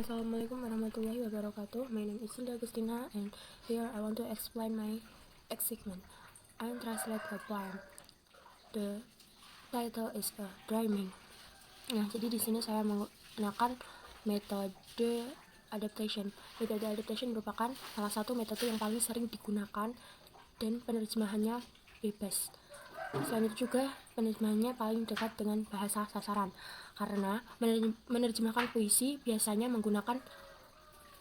Assalamualaikum warahmatullahi wabarakatuh. My name is Hilda Agustina and here I want to explain my excitement. I translate a poem. The title is a dreaming. Nah, jadi di sini saya menggunakan metode adaptation. Metode adaptation merupakan salah satu metode yang paling sering digunakan dan penerjemahannya bebas. Selain itu juga penerjemahannya paling dekat dengan bahasa sasaran, karena menerjemahkan puisi biasanya menggunakan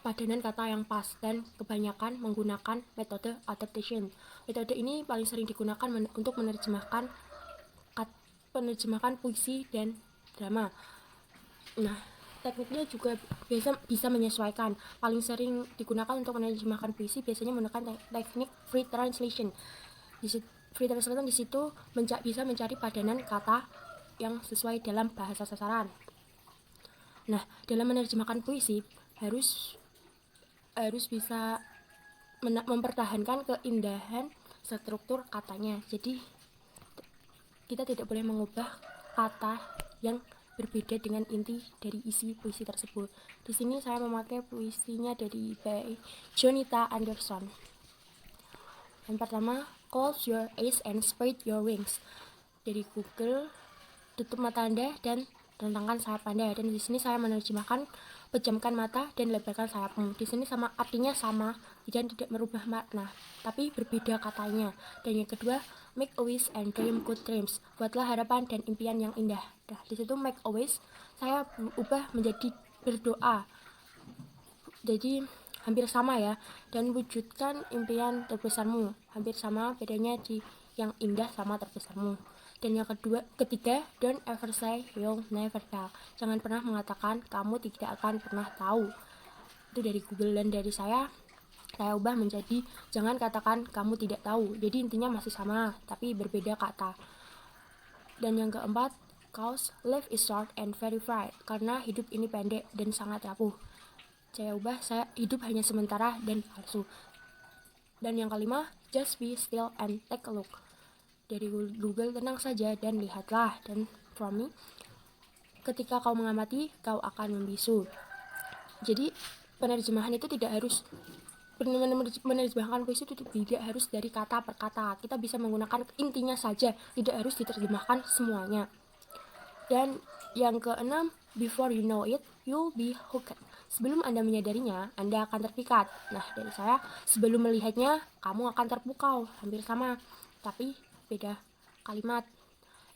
padanan kata yang pas dan kebanyakan menggunakan metode adaptation. Metode ini paling sering digunakan untuk menerjemahkan puisi dan drama. Nah, tekniknya juga bisa menyesuaikan. Paling sering digunakan untuk menerjemahkan puisi biasanya menggunakan teknik free translation. Free translation di situ bisa mencari padanan kata yang sesuai dalam bahasa sasaran. Nah, dalam menerjemahkan puisi harus bisa mempertahankan keindahan struktur katanya. Jadi kita tidak boleh mengubah kata yang berbeda dengan inti dari isi puisi tersebut. Di sini saya memakai puisinya dari Jonita Anderson. Yang pertama, close your eyes and spread your wings. Dari Google, tutup mata Anda dan rentangkan sayap Anda. Dan di sini saya menerjemahkan pejamkan mata dan lebarkan sayapmu. Di sini artinya sama dan tidak merubah makna, tapi berbeda katanya. Dan yang kedua, make a wish and dream good dreams. Buatlah harapan dan impian yang indah. Nah, di situ make a wish saya ubah menjadi berdoa. Jadi hampir sama ya, dan wujudkan impian terbesarmu. Hampir sama, bedanya di yang indah sama terbesarmu. Dan yang ketiga, don't ever say you'll never tell. Jangan pernah mengatakan kamu tidak akan pernah tahu. Itu dari Google. Dan dari saya ubah menjadi jangan katakan kamu tidak tahu. Jadi intinya masih sama tapi berbeda kata. Dan yang keempat, cause life is short and very bright. Karena hidup ini pendek dan sangat rapuh. Saya ubah, hidup hanya sementara dan palsu. Dan yang kelima, just be still and take a look. Dari Google, tenang saja dan lihatlah. Dan from me, ketika kau mengamati, kau akan membisu. Jadi penerjemahan itu tidak harus menerjemahkan puisi itu tidak harus dari kata per kata. Kita bisa menggunakan intinya saja, tidak harus diterjemahkan semuanya. Dan yang keenam, before you know it, you'll be hooked. Sebelum Anda menyadarinya, Anda akan terpikat. Nah, dari saya, sebelum melihatnya, kamu akan terpukau. Hampir sama, tapi beda kalimat.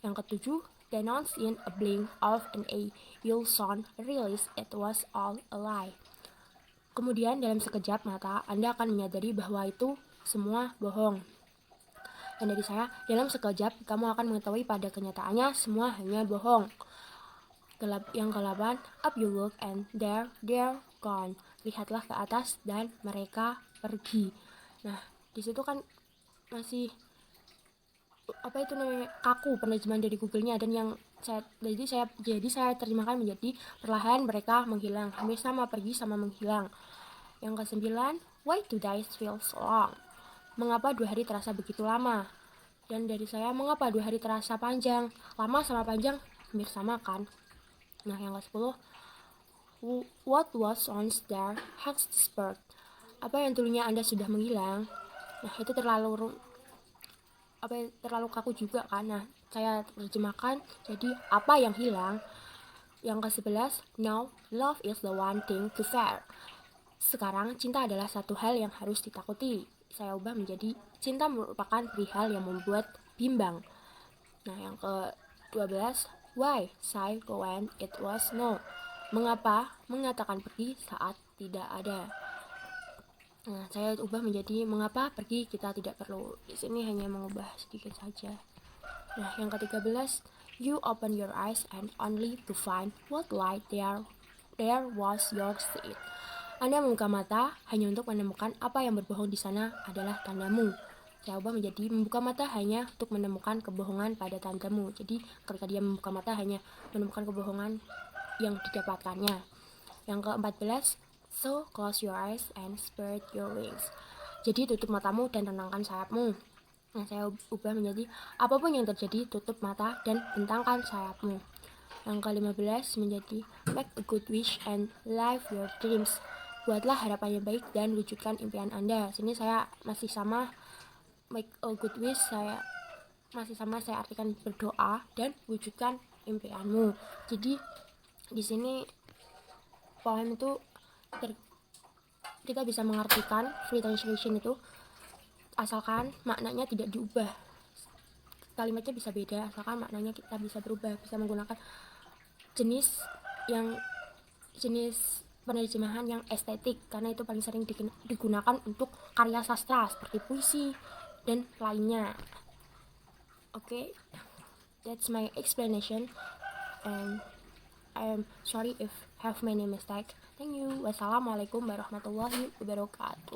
Yang ketujuh, denounce in a blink of an eye, you'll soon realize it was all a lie. Kemudian dalam sekejap mata, Anda akan menyadari bahwa itu semua bohong. Dan dari saya, dalam sekejap, kamu akan mengetahui pada kenyataannya semua hanya bohong. Yang ke-8, up you look and they're gone. Lihatlah ke atas dan mereka pergi. Nah, di situ kan masih kaku penerjemahan dari Google-nya. Dan yang jadi saya terjemahkan menjadi perlahan mereka menghilang. Hampir sama, pergi sama menghilang. Yang ke-9, why do days feel so long? Mengapa 2 hari terasa begitu lama? Dan dari saya, mengapa 2 hari terasa panjang? Lama sama panjang hampir sama kan? Nah, yang ke-10, what was once there has disappeared. Apa yang dulunya Anda sudah menghilang? Nah, itu terlalu kaku juga kan. Nah, saya terjemahkan jadi apa yang hilang. Yang ke-11, now love is the one thing to fear. Sekarang cinta adalah satu hal yang harus ditakuti. Saya ubah menjadi cinta merupakan perihal yang membuat bimbang. Nah, yang ke-12, why say when it was no? Mengapa mengatakan pergi saat tidak ada? Nah, saya ubah menjadi mengapa pergi kita tidak perlu. Di sini hanya mengubah sedikit saja. Nah, yang ke-13, you open your eyes and only to find what light there was your seat. Anda membuka mata hanya untuk menemukan apa yang berbohong di sana adalah tandamu. Saya ubah menjadi membuka mata hanya untuk menemukan kebohongan pada tandamu. Jadi ketika dia membuka mata hanya menemukan kebohongan yang didapatkannya. Yang ke-14, so close your eyes and spread your wings. Jadi tutup matamu dan tenangkan sayapmu. Nah, saya ubah menjadi apapun yang terjadi, tutup mata dan bentangkan sayapmu. Yang ke-15 menjadi make a good wish and live your dreams. Buatlah harapan yang baik dan wujudkan impian Anda. Sini saya masih sama make a good wish, saya artikan berdoa dan wujudkan impianmu. Jadi di sini poem itu kita bisa mengartikan free translation itu asalkan maknanya tidak diubah. Kalimatnya bisa beda asalkan maknanya kita bisa berubah, bisa menggunakan jenis penerjemahan yang estetik, karena itu paling sering digunakan untuk karya sastra seperti puisi dan lainnya. Okay, that's my explanation, and I am sorry if have many mistake. Thank you. Wassalamualaikum warahmatullahi wabarakatuh.